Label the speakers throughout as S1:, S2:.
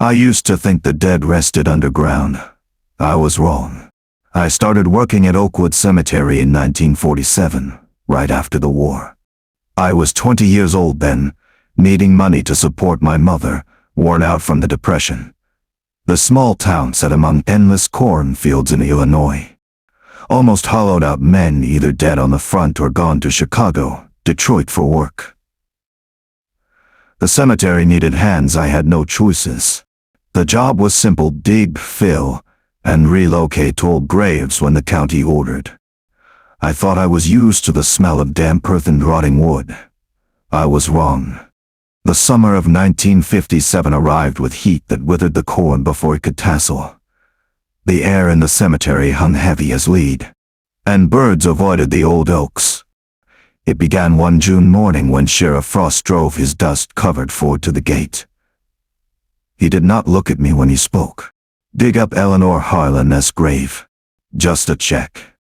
S1: I used to think the dead rested underground. I was wrong. I started working at Oakwood Cemetery in 1947, right after the war. I was 20 years old then, needing money to support my mother, worn out from the Depression. The small town sat among endless cornfields in Illinois. Almost hollowed out men either dead on the front or gone to Chicago, Detroit for work. The cemetery needed hands. I had no choices. The job was simple: dig, fill, and relocate old graves when the county ordered. I thought I was used to the smell of damp earth and rotting wood. I was wrong. The summer of 1957 arrived with heat that withered the corn before it could tassel. The air in the cemetery hung heavy as lead, and birds avoided the old oaks. It began one June morning when Sheriff Frost drove his dust-covered Ford to the gate. He did not look at me when he spoke. "Dig up Eleanor Harlan's grave. Just a check."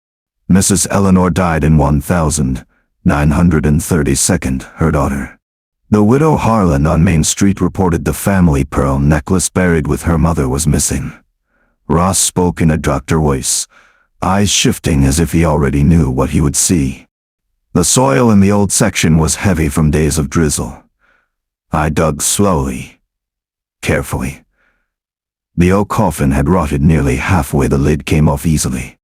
S1: Mrs. Eleanor died in 1932, her daughter. The widow Harlan on Main Street reported the family pearl necklace buried with her mother was missing. Ross spoke in a doctor voice, eyes shifting as if he already knew what he would see. The soil in the old section was heavy from days of drizzle. I dug slowly, carefully. The oak coffin had rotted nearly halfway. The lid came off easily.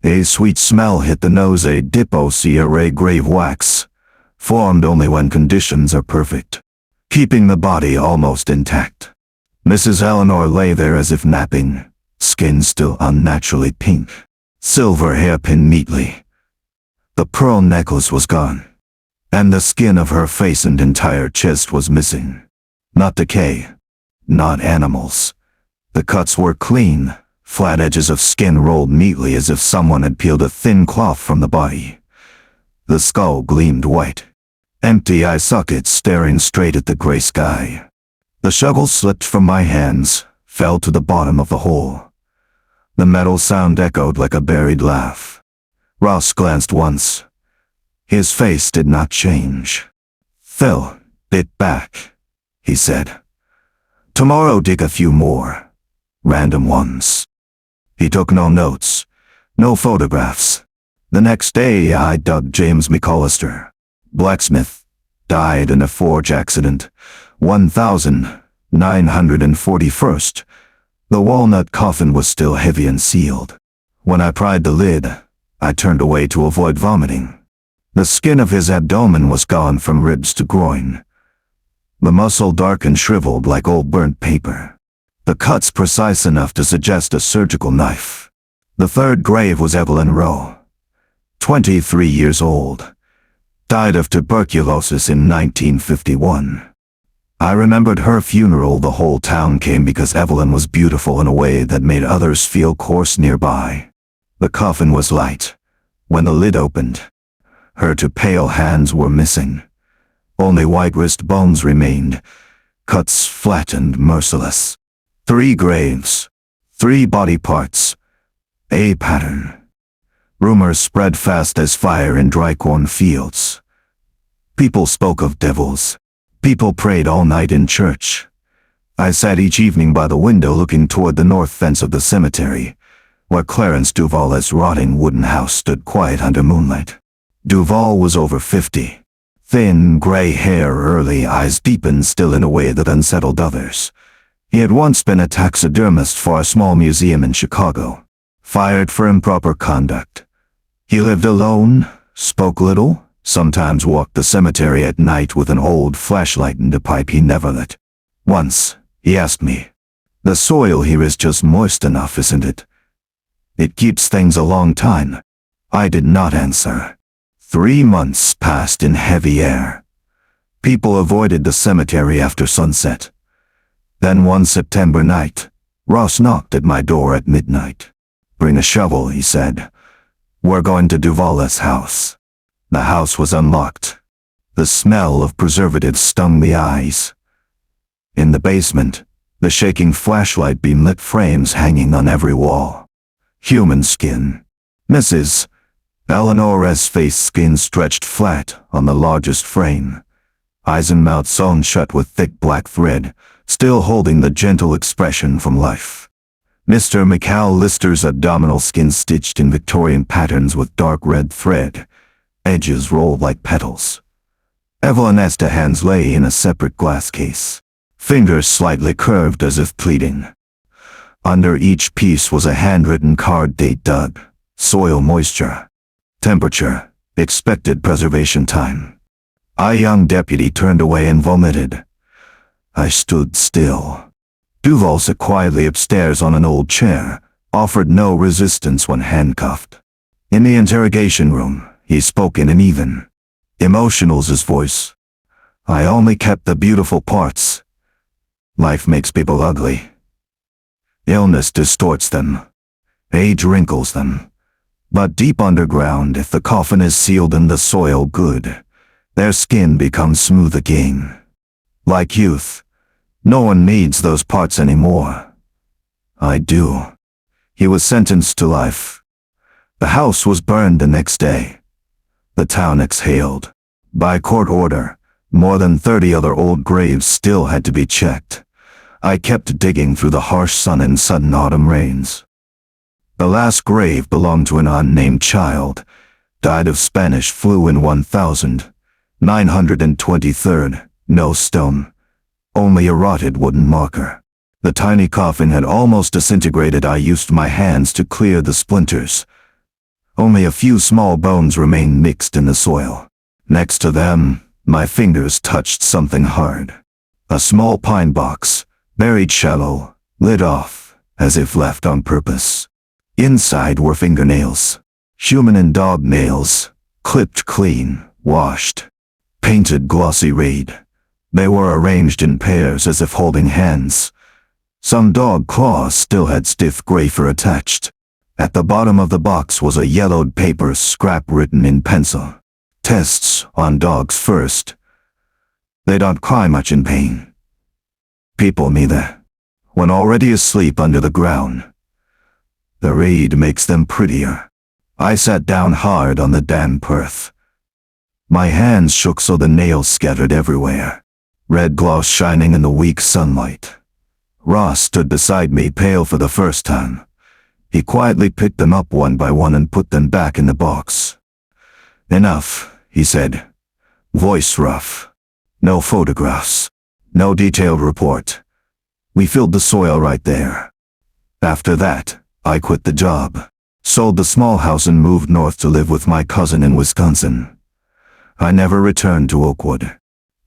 S1: A sweet smell hit the nose. A Dipocera grave wax, formed only when conditions are perfect, keeping the body almost intact. Mrs. Eleanor lay there as if napping, skin still unnaturally pink, silver hair pinned neatly. The pearl necklace was gone, and the skin of her face and entire chest was missing. Not decay, not animals. The cuts were clean, flat edges of skin rolled neatly as if someone had peeled a thin cloth from the body. The skull gleamed white, empty eye sockets staring straight at the gray sky. The shovel slipped from my hands, fell to the bottom of the hole. The metal sound echoed like a buried laugh. Ross glanced once. His face did not change. "Phil, bit back," he said. "Tomorrow dig a few more. Random ones." He took no notes, no photographs. The next day I dug James McAllister, blacksmith, died in a forge accident, 1941. The walnut coffin was still heavy and sealed. When I pried the lid, I turned away to avoid vomiting. The skin of his abdomen was gone from ribs to groin. The muscle dark and shriveled like old burnt paper. The cuts precise enough to suggest a surgical knife. The third grave was Evelyn Rowe, 23 years old. Died of tuberculosis in 1951. I remembered her funeral. The whole town came because Evelyn was beautiful in a way that made others feel coarse nearby. The coffin was light. When the lid opened, her two pale hands were missing. Only white wrist bones remained, cuts flat and merciless. 3 graves, 3 body parts, a pattern. Rumors spread fast as fire in dry cornfields. People spoke of devils. People prayed all night in church. I sat each evening by the window looking toward the north fence of the cemetery, where Clarence Duval's rotting wooden house stood quiet under moonlight. Duval was over 50. Thin, gray hair, early eyes deepened still in a way that unsettled others. He had once been a taxidermist for a small museum in Chicago, fired for improper conduct. He lived alone, spoke little, sometimes walked the cemetery at night with an old flashlight and a pipe he never lit. Once, he asked me, "The soil here is just moist enough, isn't it? It keeps things a long time." I did not answer. 3 months passed in heavy air. People avoided the cemetery after sunset. Then one September night, Ross knocked at my door at midnight. "Bring a shovel," he said. "We're going to Duval's house." The house was unlocked. The smell of preservatives stung the eyes. In the basement, the shaking flashlight beam lit frames hanging on every wall. Human skin. Mrs. Eleanor's face skin stretched flat on the largest frame. Eyes and mouth sewn shut with thick black thread, still holding the gentle expression from life. Mr. McAllister's abdominal skin stitched in Victorian patterns with dark red thread, edges rolled like petals. Evelyn Estehan's lay in a separate glass case, fingers slightly curved as if pleading. Under each piece was a handwritten card, date dug, soil moisture, temperature, expected preservation time. A young deputy turned away and vomited. I stood still. Duval sat quietly upstairs on an old chair, offered no resistance when handcuffed. In the interrogation room, he spoke in an even, emotional voice. I only kept the beautiful parts. Life makes people ugly. Illness distorts them. Age wrinkles them. But deep underground, if the coffin is sealed in the soil good, their skin becomes smooth again. Like youth, no one needs those parts anymore. I do. He was sentenced to life. The house was burned the next day. The town exhaled. By court order, more than 30 other old graves still had to be checked. I kept digging through the harsh sun and sudden autumn rains. The last grave belonged to an unnamed child, died of Spanish flu in 1923, no stone, only a rotted wooden marker. The tiny coffin had almost disintegrated. I used my hands to clear the splinters. Only a few small bones remained mixed in the soil. Next to them, my fingers touched something hard. A small pine box, buried shallow, lid off, as if left on purpose. Inside were fingernails, human and dog nails, clipped clean, washed, painted glossy red. They were arranged in pairs as if holding hands. Some dog claws still had stiff gray fur attached. At the bottom of the box was a yellowed paper scrap written in pencil. Tests on dogs first. They don't cry much in pain. People neither. When already asleep under the ground, the reed makes them prettier. I sat down hard on the damp earth. My hands shook so the nails scattered everywhere, red gloss shining in the weak sunlight. Ross stood beside me, pale for the first time. He quietly picked them up one by one and put them back in the box. Enough, he said, voice rough. No photographs, no detailed report. We filled the soil right there. After that, I quit the job, sold the small house and moved north to live with my cousin in Wisconsin. I never returned to Oakwood.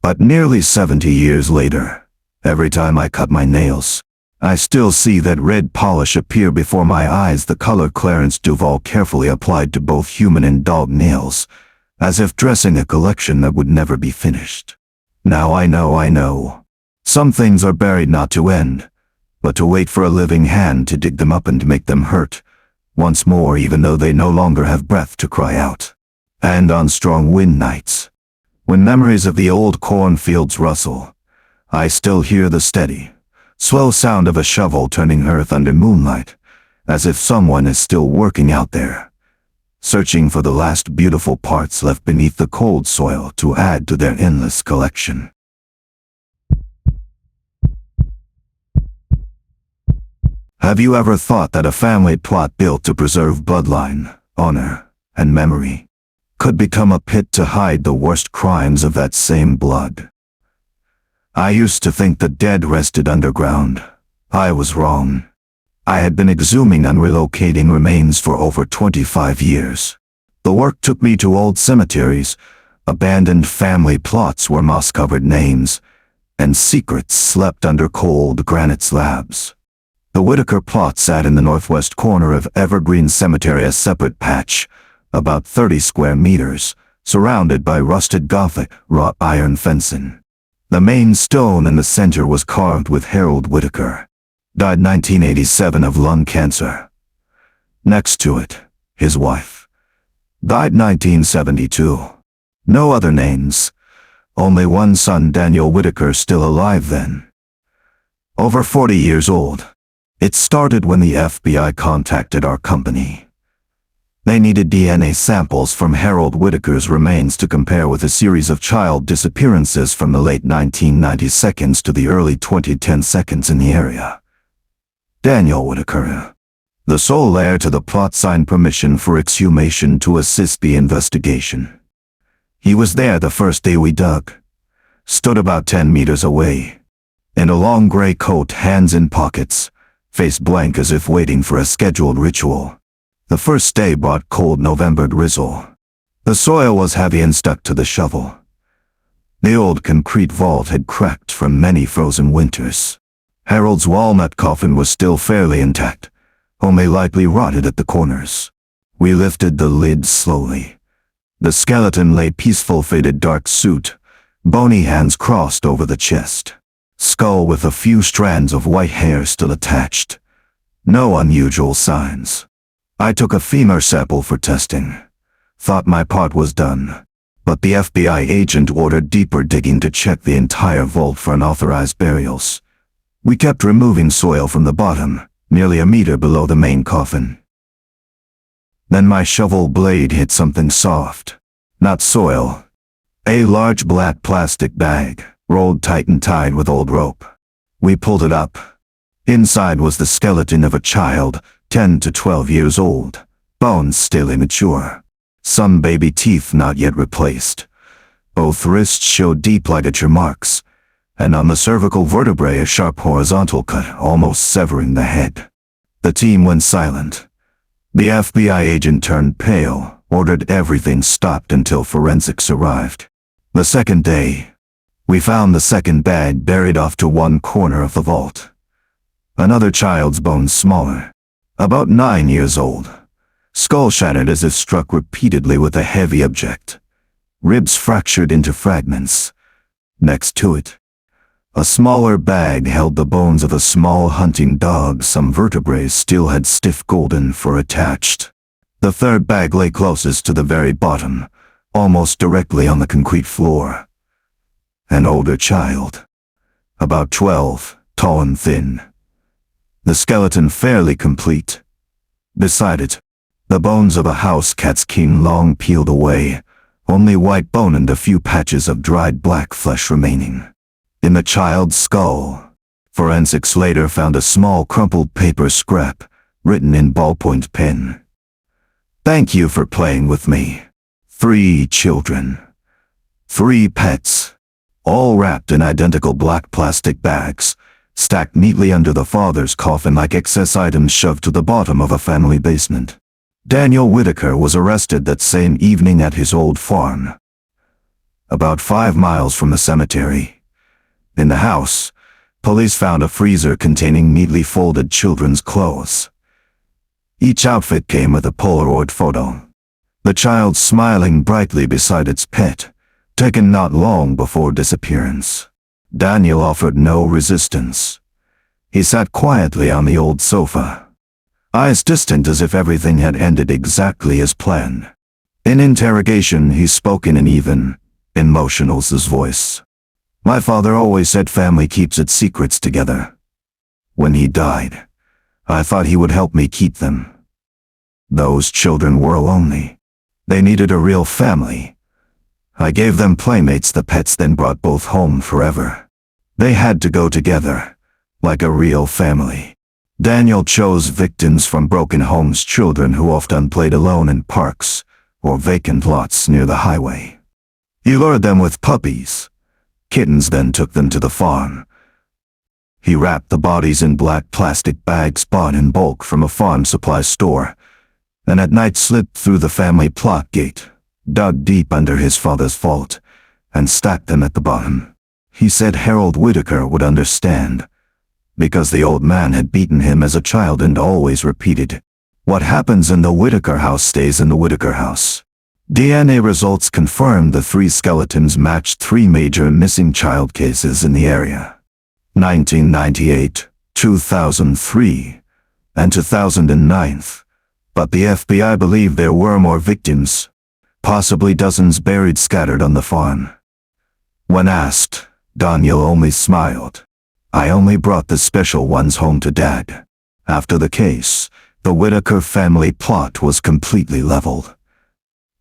S1: But nearly 70 years later, every time I cut my nails, I still see that red polish appear before my eyes, the color Clarence Duval carefully applied to both human and dog nails, as if dressing a collection that would never be finished. Now I know. Some things are buried not to end, but to wait for a living hand to dig them up and make them hurt once more, even though they no longer have breath to cry out. And on strong wind nights, when memories of the old cornfields rustle, I still hear the steady, slow sound of a shovel turning earth under moonlight, as if someone is still working out there, searching for the last beautiful parts left beneath the cold soil to add to their endless collection. Have you ever thought that a family plot built to preserve bloodline, honor, and memory could become a pit to hide the worst crimes of that same blood? I used to think the dead rested underground. I was wrong. I had been exhuming and relocating remains for over 25 years. The work took me to old cemeteries, abandoned family plots where moss-covered names and secrets slept under cold granite slabs. The Whitaker plot sat in the northwest corner of Evergreen Cemetery, a separate patch, about 30 square meters, surrounded by rusted Gothic wrought iron fencing. The main stone in the center was carved with Harold Whitaker, died 1987 of lung cancer. Next to it, his wife, died 1972. No other names, only one son, Daniel Whitaker, still alive then. Over 40 years old. It started when the FBI contacted our company. They needed DNA samples from Harold Whitaker's remains to compare with a series of child disappearances from the late 1990s to the early 2010s in the area. Daniel Whitaker, the sole heir to the plot, signed permission for exhumation to assist the investigation. He was there the first day we dug. Stood about 10 meters away. In a long gray coat, hands in pockets, face blank as if waiting for a scheduled ritual. The first day brought cold November drizzle. The soil was heavy and stuck to the shovel. The old concrete vault had cracked from many frozen winters. Harold's walnut coffin was still fairly intact, only lightly rotted at the corners. We lifted the lid slowly. The skeleton lay peaceful, faded dark suit, bony hands crossed over the chest. Skull with a few strands of white hair still attached. No unusual signs. I took a femur sample for testing. Thought my part was done, but the FBI agent ordered deeper digging to check the entire vault for unauthorized burials. We kept removing soil from the bottom, nearly a meter below the main coffin. Then my shovel blade hit something soft. Not soil. A large black plastic bag, rolled tight and tied with old rope. We pulled it up. Inside was the skeleton of a child, 10 to 12 years old, bones still immature. Some baby teeth not yet replaced. Both wrists showed deep ligature marks, and on the cervical vertebrae a sharp horizontal cut almost severing the head. The team went silent. The FBI agent turned pale, ordered everything stopped until forensics arrived. The second day, we found the second bag buried off to one corner of the vault. Another child's bones smaller, about 9 years old. Skull shattered as if struck repeatedly with a heavy object. Ribs fractured into fragments. Next to it, a smaller bag held the bones of a small hunting dog. Some vertebrae still had stiff golden fur attached. The third bag lay closest to the very bottom, almost directly on the concrete floor. An older child, about 12, tall and thin. The skeleton fairly complete. Beside it, the bones of a house cat's skin long peeled away, only white bone and a few patches of dried black flesh remaining. In the child's skull, forensics later found a small crumpled paper scrap, written in ballpoint pen. "Thank you for playing with me. 3 children. 3 pets. All wrapped in identical black plastic bags, stacked neatly under the father's coffin like excess items shoved to the bottom of a family basement." Daniel Whitaker was arrested that same evening at his old farm, about 5 miles from the cemetery. In the house, police found a freezer containing neatly folded children's clothes. Each outfit came with a Polaroid photo. The child smiling brightly beside its pet, taken not long before disappearance. Daniel offered no resistance. He sat quietly on the old sofa, eyes distant as if everything had ended exactly as planned. In interrogation, he spoke in an even, emotional voice. "My father always said family keeps its secrets together. When he died, I thought he would help me keep them. Those children were lonely. They needed a real family. I gave them playmates. The pets then brought both home forever. They had to go together, like a real family." Daniel chose victims from broken homes, children who often played alone in parks or vacant lots near the highway. He lured them with puppies. Kittens, then took them to the farm. He wrapped the bodies in black plastic bags bought in bulk from a farm supply store, and at night slipped through the family plot gate, dug deep under his father's vault, and stacked them at the bottom. He said Harold Whitaker would understand, because the old man had beaten him as a child and always repeated, "What happens in the Whitaker house stays in the Whitaker house." DNA results confirmed the 3 skeletons matched 3 major missing child cases in the area: 1998, 2003, and 2009. But the FBI believed there were more victims, possibly dozens buried scattered on the farm. When asked, Daniel only smiled. "I only brought the special ones home to Dad. After the case, The Whitaker family plot was completely leveled.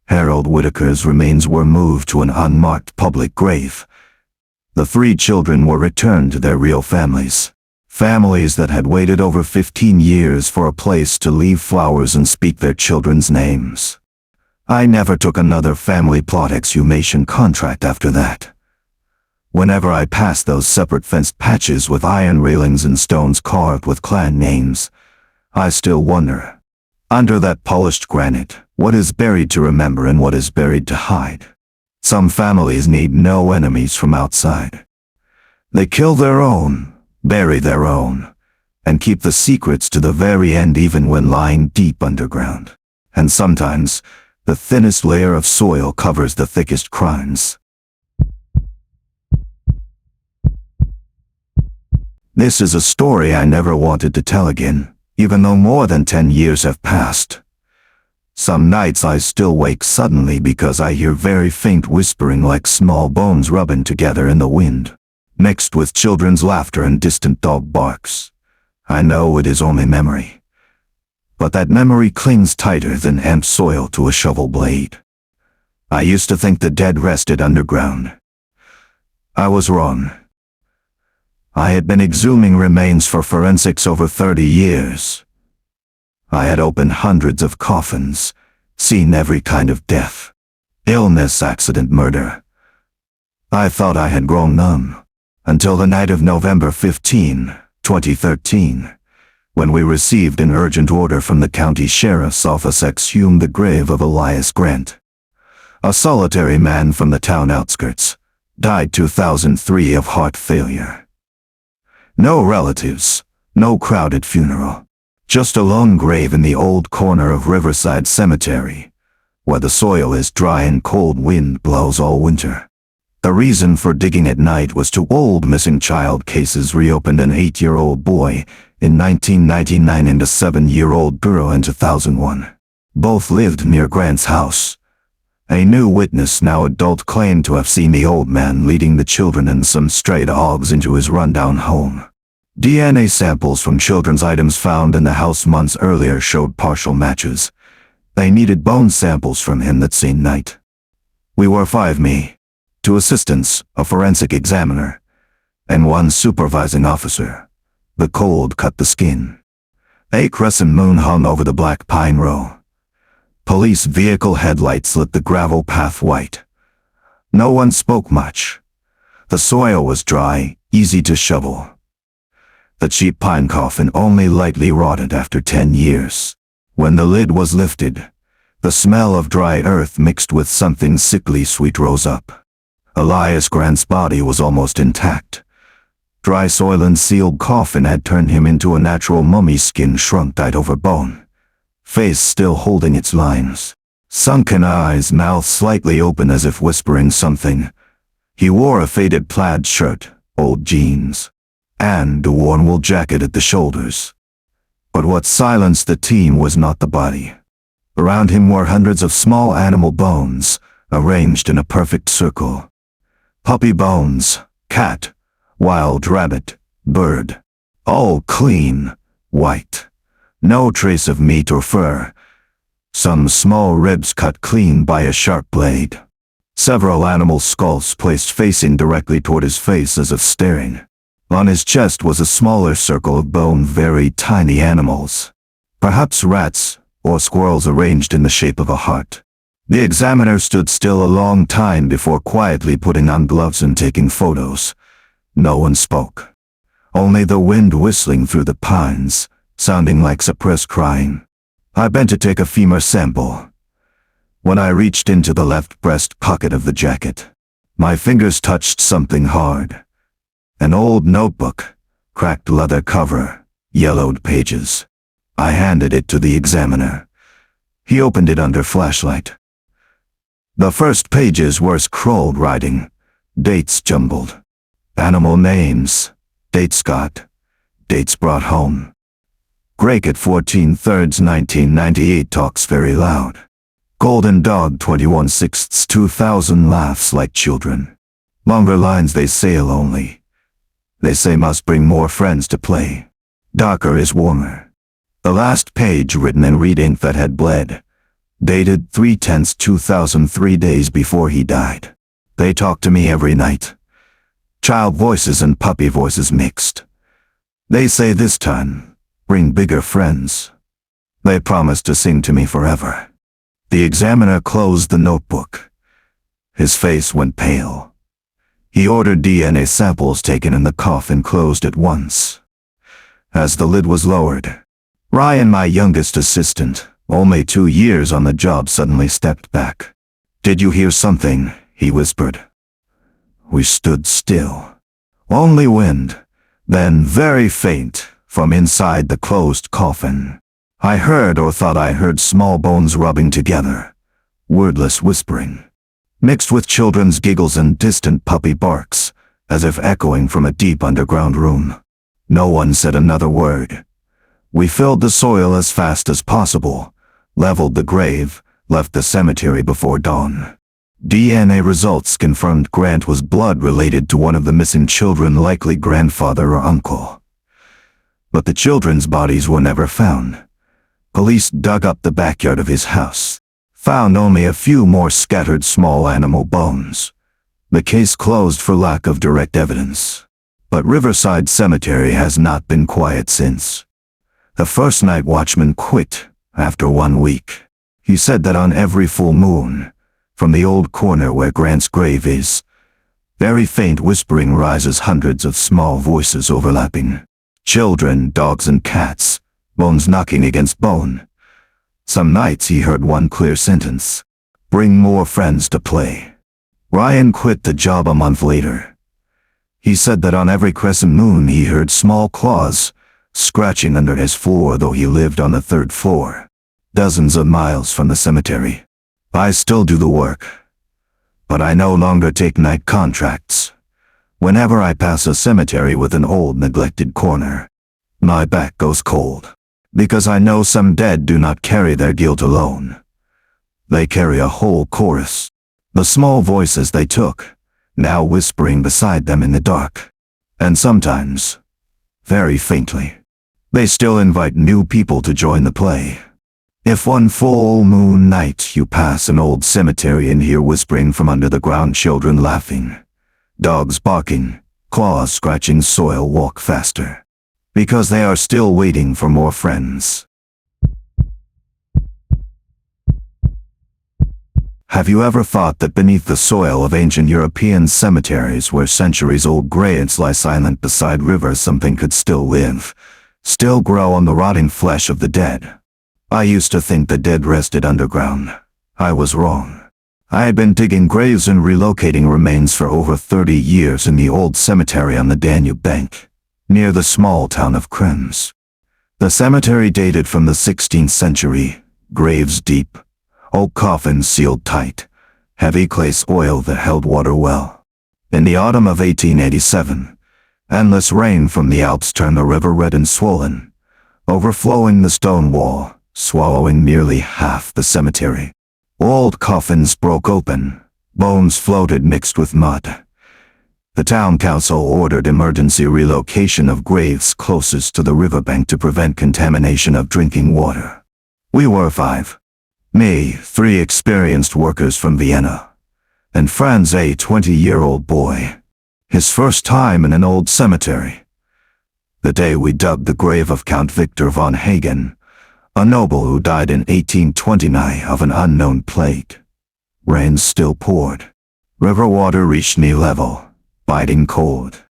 S1: Harold Whitaker's remains were moved to an unmarked public grave. The 3 children were returned to their real families. Families that had waited over 15 years for a place to leave flowers and speak their children's names. I never took another family plot exhumation contract after that. Whenever I passed those separate fenced patches with iron railings and stones carved with clan names, I still wonder, under that polished granite, what is buried to remember and what is buried to hide? Some families need no enemies from outside. They kill their own, bury their own, and keep the secrets to the very end even when lying deep underground. And sometimes, the thinnest layer of soil covers the thickest crimes. This is a story I never wanted to tell again, even though more than 10 years have passed. Some nights I still wake suddenly because I hear very faint whispering like small bones rubbing together in the wind, mixed with children's laughter and distant dog barks. I know it is only memory, but that memory clings tighter than amp soil to a shovel blade. I used to think the dead rested underground. I was wrong. I had been exhuming remains for forensics over 30 years. I had opened hundreds of coffins, seen every kind of death. Illness, accident, murder. I thought I had grown numb, until the night of November 15, 2013, when we received an urgent order from the county sheriff's office to exhume the grave of Elias Grant. A solitary man from the town outskirts, died 2003 of heart failure. No relatives, no crowded funeral. Just a lone grave in the old corner of Riverside Cemetery, where the soil is dry and cold wind blows all winter. The reason for digging at night was two old missing child cases reopened: an 8-year-old boy in 1999 and a 7-year-old girl in 2001. Both lived near Grant's house. A new witness, now adult, claimed to have seen the old man leading the children and some stray dogs into his rundown home. DNA samples from children's items found in the house months earlier showed partial matches. They needed bone samples from him that same night. We were 5: me, 2 assistants, a forensic examiner, and 1 supervising officer. The cold cut the skin. A crescent moon hung over the black pine row. Police vehicle headlights lit the gravel path white. No one spoke much. The soil was dry, easy to shovel. The cheap pine coffin only lightly rotted after 10 years. When the lid was lifted, the smell of dry earth mixed with something sickly sweet rose up. Elias Grant's body was almost intact. Dry soil and sealed coffin had turned him into a natural mummy, skin shrunk tight over bone, face still holding its lines. Sunken eyes, mouth slightly open as if whispering something. He wore a faded plaid shirt, old jeans, and a worn wool jacket at the shoulders. But what silenced the team was not the body. Around him were hundreds of small animal bones, arranged in a perfect circle. Puppy bones, cat, wild rabbit, bird. All clean, white. No trace of meat or fur. Some small ribs cut clean by a sharp blade. Several animal skulls placed facing directly toward his face as if staring. On his chest was a smaller circle of bone, very tiny animals. Perhaps rats or squirrels arranged in the shape of a heart. The examiner stood still a long time before quietly putting on gloves and taking photos. No one spoke. Only the wind whistling through the pines, sounding like suppressed crying. I bent to take a femur sample. When I reached into the left breast pocket of the jacket, my fingers touched something hard. An old notebook, cracked leather cover, yellowed pages. I handed it to the examiner. He opened it under flashlight. The first pages were scrolled writing, dates jumbled. Animal names, dates got, dates brought home. Grake at 14/3 1998 talks very loud. Golden dog 21/6 2000 laughs like children. Longer lines, they sail only. They say must bring more friends to play. Darker is warmer. The last page written in red ink that had bled. Dated 3/10/2000, 3 days before he died. They talked to me every night. Child voices and puppy voices mixed. They say this time, bring bigger friends. They promise to sing to me forever. The examiner closed the notebook. His face went pale. He ordered DNA samples taken and the coffin closed at once. As the lid was lowered, Ryan, my youngest assistant, only 2 years on the job, suddenly stepped back. "Did you hear something?" he whispered. We stood still. Only wind, then very faint, from inside the closed coffin. I heard, or thought I heard, small bones rubbing together, wordless whispering, mixed with children's giggles and distant puppy barks, as if echoing from a deep underground room. No one said another word. We filled the soil as fast as possible, leveled the grave, left the cemetery before dawn. DNA results confirmed Grant was blood related to one of the missing children, likely grandfather or uncle. But the children's bodies were never found. Police dug up the backyard of his house, found only a few more scattered small animal bones. The case closed for lack of direct evidence. But Riverside Cemetery has not been quiet since. The first night watchman quit after 1 week. He said that on every full moon, from the old corner where Grant's grave is, very faint whispering rises, hundreds of small voices overlapping. Children, dogs and cats, bones knocking against bone. Some nights he heard one clear sentence: "Bring more friends to play." Ryan quit the job a month later. He said that on every crescent moon he heard small claws scratching under his floor, though he lived on the 3rd floor, dozens of miles from the cemetery. I still do the work, but I no longer take night contracts. Whenever I pass a cemetery with an old neglected corner, my back goes cold, because I know some dead do not carry their guilt alone. They carry a whole chorus. The small voices they took, now whispering beside them in the dark, and sometimes, very faintly, they still invite new people to join the play. If one full moon night you pass an old cemetery and hear whispering from under the ground, children laughing, dogs barking, claws scratching soil, walk faster, because they are still waiting for more friends. Have you ever thought that beneath the soil of ancient European cemeteries, where centuries-old graves lie silent beside rivers, something could still live, still grow on the rotting flesh of the dead? I used to think the dead rested underground. I was wrong. I had been digging graves and relocating remains for over 30 years in the old cemetery on the Danube bank, near the small town of Krems. The cemetery dated from the 16th century, graves deep, old coffins sealed tight, heavy clay soil that held water well. In the autumn of 1887, endless rain from the Alps turned the river red and swollen, overflowing the stone wall, swallowing nearly half the cemetery. Old coffins broke open, bones floated mixed with mud. The town council ordered emergency relocation of graves closest to the riverbank to prevent contamination of drinking water. We were 5. Me, 3 experienced workers from Vienna, and Franz, a 20-year-old boy. His first time in an old cemetery. The day we dug the grave of Count Victor von Hagen, a noble who died in 1829 of an unknown plague. Rain still poured. River water reached knee level, biting cold.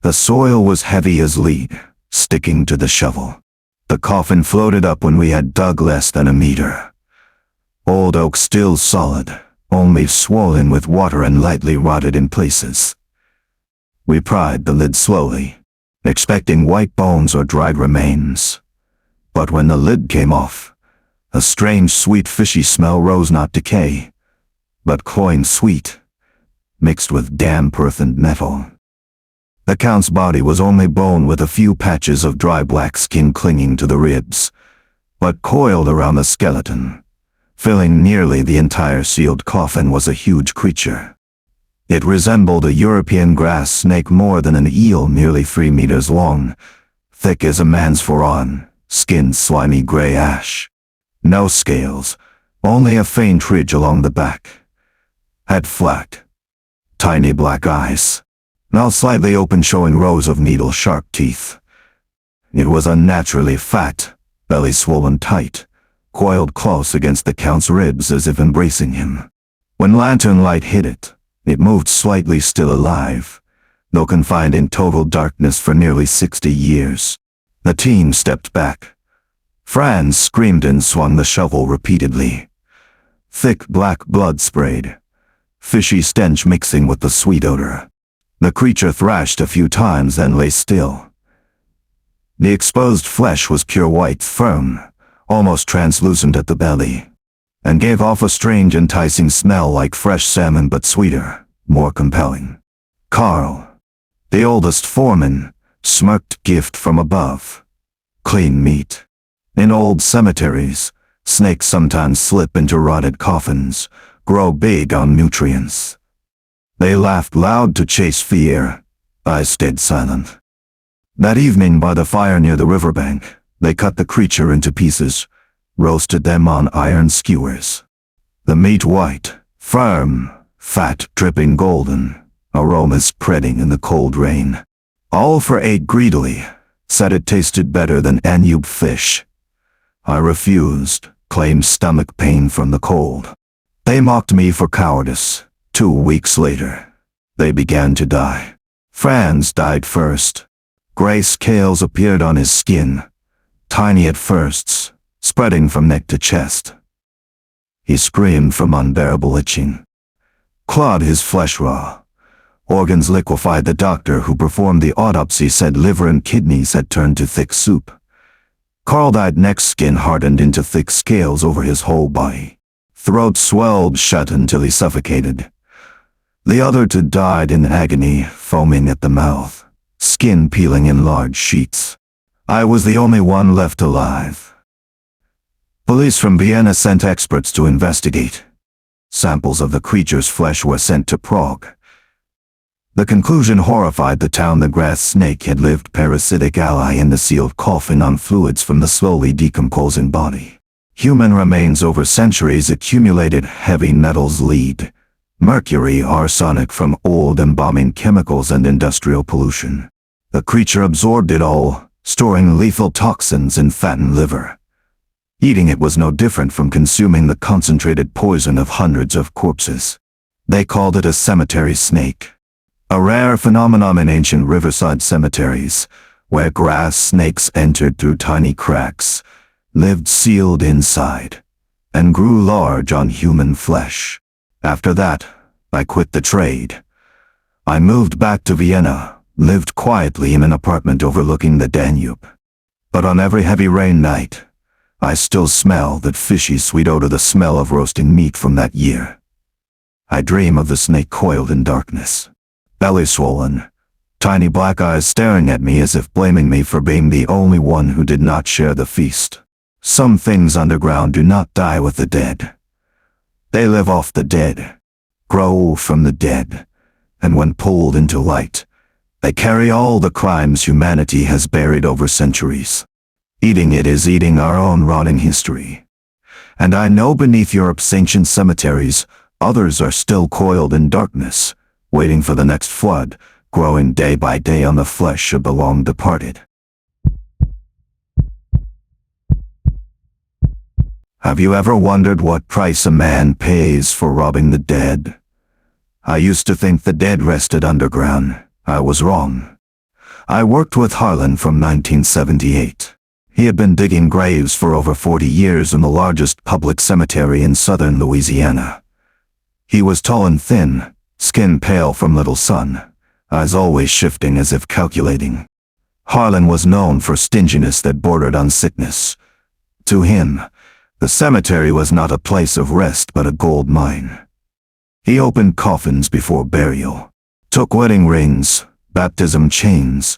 S1: The soil was heavy as lead, sticking to the shovel. The coffin floated up when we had dug less than a meter. Old oak still solid, only swollen with water and lightly rotted in places. We pried the lid slowly, expecting white bones or dried remains. But when the lid came off, a strange sweet fishy smell rose, not decay, but cloying sweet, mixed with damp earth and metal. The Count's body was only bone with a few patches of dry black skin clinging to the ribs, but coiled around the skeleton, filling nearly the entire sealed coffin, was a huge creature. It resembled a European grass snake more than an eel, nearly 3 meters long, thick as a man's forearm, skin slimy gray ash. No scales, only a faint ridge along the back. Head flat. Tiny black eyes, now slightly open, showing rows of needle-sharp teeth. It was unnaturally fat, belly swollen tight, coiled close against the Count's ribs as if embracing him. When lantern light hit it, it moved slightly, still alive, though confined in total darkness for nearly 60 years. The team stepped back. Franz screamed and swung the shovel repeatedly. Thick black blood sprayed, fishy stench mixing with the sweet odor. The creature thrashed a few times, then lay still. The exposed flesh was pure white, firm, almost translucent at the belly, and gave off a strange, enticing smell like fresh salmon, but sweeter, more compelling. Carl, the oldest foreman, smirked. Gift from above. Clean meat. In old cemeteries, snakes sometimes slip into rotted coffins, grow big on nutrients. They laughed loud to chase fear. I stayed silent. That evening by the fire near the riverbank, they cut the creature into pieces, roasted them on iron skewers. The meat white, firm, fat dripping golden, aromas spreading in the cold rain. All for ate greedily, said it tasted better than Danube fish. I refused, claimed stomach pain from the cold. They mocked me for cowardice. 2 weeks later, they began to die. Franz died first. Gray scales appeared on his skin, tiny at firsts, spreading from neck to chest. He screamed from unbearable itching. Clawed his flesh raw. Organs liquefied. The doctor who performed the autopsy said liver and kidneys had turned to thick soup. Carl died next. Skin hardened into thick scales over his whole body. Throat swelled shut until he suffocated. The other two died in agony, foaming at the mouth, skin peeling in large sheets. I was the only one left alive. Police from Vienna sent experts to investigate. Samples of the creature's flesh were sent to Prague. The conclusion horrified the town. The grass snake had lived parasitic ally in the sealed coffin on fluids from the slowly decomposing body. Human remains over centuries accumulated heavy metals, lead, mercury, arsenic from old embalming chemicals and industrial pollution. The creature absorbed it all, storing lethal toxins in fat and liver. Eating it was no different from consuming the concentrated poison of hundreds of corpses. They called it a cemetery snake. A rare phenomenon in ancient riverside cemeteries, where grass snakes entered through tiny cracks, lived sealed inside, and grew large on human flesh. After that, I quit the trade. I moved back to Vienna, lived quietly in an apartment overlooking the Danube. But on every heavy rain night, I still smell that fishy sweet odor, the smell of roasting meat from that year. I dream of the snake coiled in darkness, belly swollen, tiny black eyes staring at me as if blaming me for being the only one who did not share the feast. Some things underground do not die with the dead. They live off the dead, grow from the dead, and when pulled into light, they carry all the crimes humanity has buried over centuries. Eating it is eating our own rotting history. And I know beneath Europe's ancient cemeteries, others are still coiled in darkness, waiting for the next flood, growing day by day on the flesh of the long departed. Have you ever wondered what price a man pays for robbing the dead? I used to think the dead rested underground. I was wrong. I worked with Harlan from 1978. He had been digging graves for over 40 years in the largest public cemetery in southern Louisiana. He was tall and thin, skin pale from little sun, eyes always shifting as if calculating. Harlan was known for stinginess that bordered on sickness. To him, the cemetery was not a place of rest but a gold mine. He opened coffins before burial, took wedding rings, baptism chains,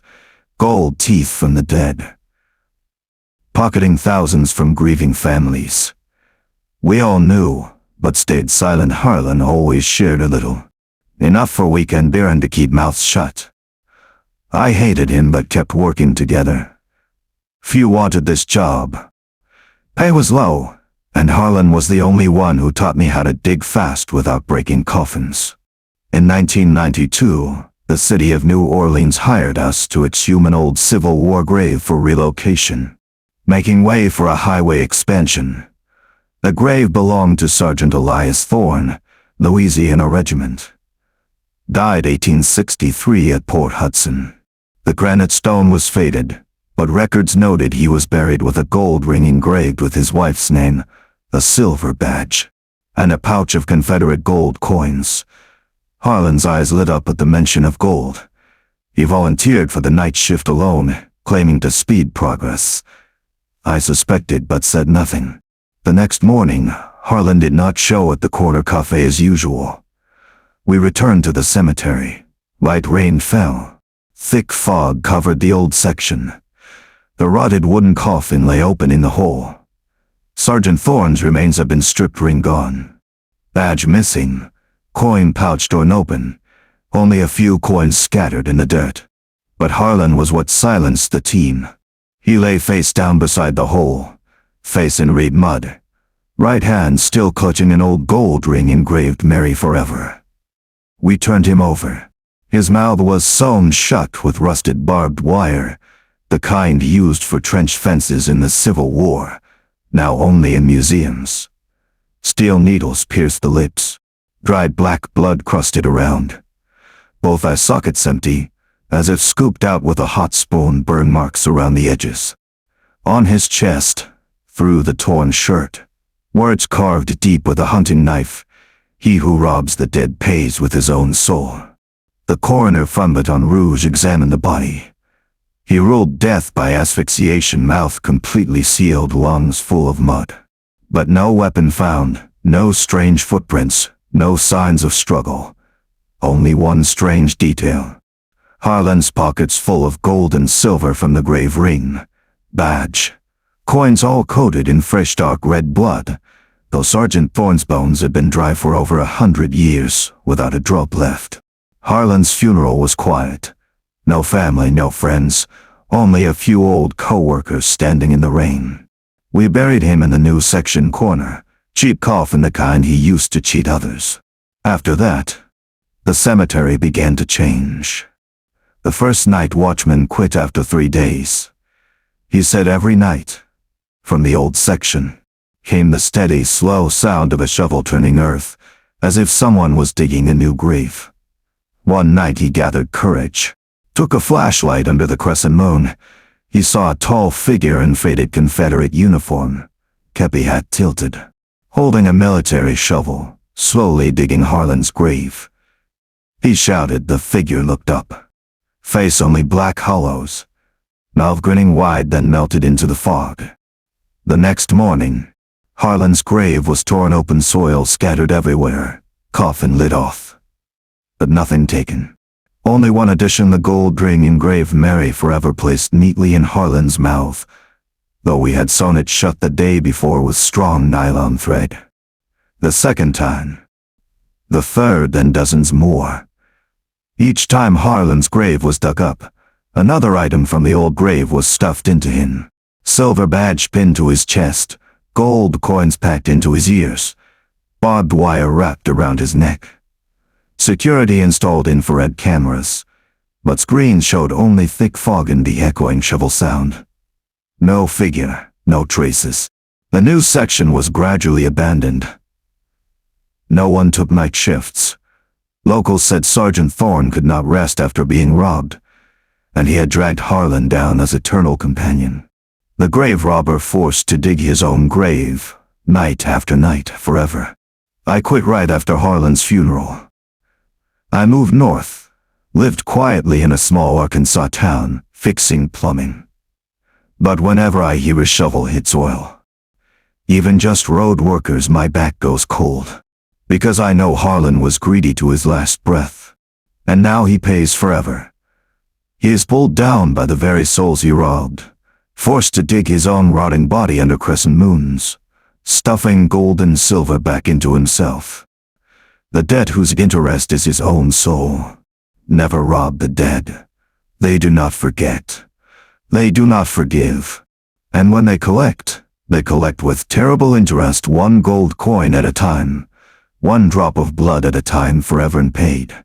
S1: gold teeth from the dead, pocketing thousands from grieving families. We all knew, but stayed silent. Harlan always shared a little, enough for weekend beer and to keep mouths shut. I hated him but kept working together. Few wanted this job. Pay was low, and Harlan was the only one who taught me how to dig fast without breaking coffins. In 1992, the city of New Orleans hired us to exhume an old Civil War grave for relocation, making way for a highway expansion. The grave belonged to Sergeant Elias Thorne, Louisiana Regiment. Died 1863 at Port Hudson. The granite stone was faded, but records noted he was buried with a gold ring engraved with his wife's name, a silver badge, and a pouch of Confederate gold coins. Harlan's eyes lit up at the mention of gold. He volunteered for the night shift alone, claiming to speed progress. I suspected but said nothing. The next morning, Harlan did not show at the corner cafe as usual. We returned to the cemetery. Light rain fell. Thick fog covered the old section. The rotted wooden coffin lay open in the hole. Sergeant Thorne's remains had been stripped, ring gone. Badge missing. Coin pouch torn open. Only a few coins scattered in the dirt. But Harlan was what silenced the team. He lay face down beside the hole, face in red mud, right hand still clutching an old gold ring engraved "Marry Forever." We turned him over. His mouth was sewn shut with rusted barbed wire, the kind used for trench fences in the Civil War, now only in museums. Steel needles pierced the lips. Dried black blood crusted around. Both eye sockets empty, as if scooped out with a hot spoon, burn marks around the edges. On his chest, through the torn shirt, words carved deep with a hunting knife, "He who robs the dead pays with his own soul." The coroner from Baton Rouge examined the body. He ruled death by asphyxiation, mouth completely sealed, lungs full of mud. But no weapon found, no strange footprints, no signs of struggle. Only one strange detail. Harlan's pockets full of gold and silver from the grave ring, badge, coins all coated in fresh dark red blood, though Sergeant Thorne's bones had been dry for over 100 years, without a drop left. Harlan's funeral was quiet. No family, no friends, only a few old co-workers standing in the rain. We buried him in the new section corner, cheap coffin, the kind he used to cheat others. After that, the cemetery began to change. The first night watchman quit after 3 days. He said every night, from the old section, came the steady, slow sound of a shovel turning earth, as if someone was digging a new grave. One night he gathered courage, took a flashlight under the crescent moon. He saw a tall figure in faded Confederate uniform, kepi hat tilted, holding a military shovel, slowly digging Harlan's grave. He shouted. The figure looked up. Face only black hollows, mouth grinning wide, then melted into the fog. The next morning, Harlan's grave was torn open, soil scattered everywhere, coffin lid off. But nothing taken. Only one addition, the gold ring engraved "Marry Forever" placed neatly in Harlan's mouth, though we had sewn it shut the day before with strong nylon thread. The second time. The third, and dozens more. Each time Harlan's grave was dug up, another item from the old grave was stuffed into him. Silver badge pinned to his chest, gold coins packed into his ears, barbed wire wrapped around his neck. Security installed infrared cameras, but screens showed only thick fog and the echoing shovel sound. No figure, no traces. The new section was gradually abandoned. No one took night shifts. Locals said Sergeant Thorne could not rest after being robbed, and he had dragged Harlan down as eternal companion. The grave robber forced to dig his own grave, night after night, forever. I quit right after Harlan's funeral. I moved north, lived quietly in a small Arkansas town, fixing plumbing. But whenever I hear a shovel hits oil, even just road workers, my back goes cold. Because I know Harlan was greedy to his last breath, and now he pays forever. He is pulled down by the very souls he robbed, forced to dig his own rotting body under crescent moons, stuffing gold and silver back into himself. The dead whose interest is his own soul. Never rob the dead. They do not forget. They do not forgive. And when they collect with terrible interest, 1 gold coin at a time, 1 drop of blood at a time, forever unpaid.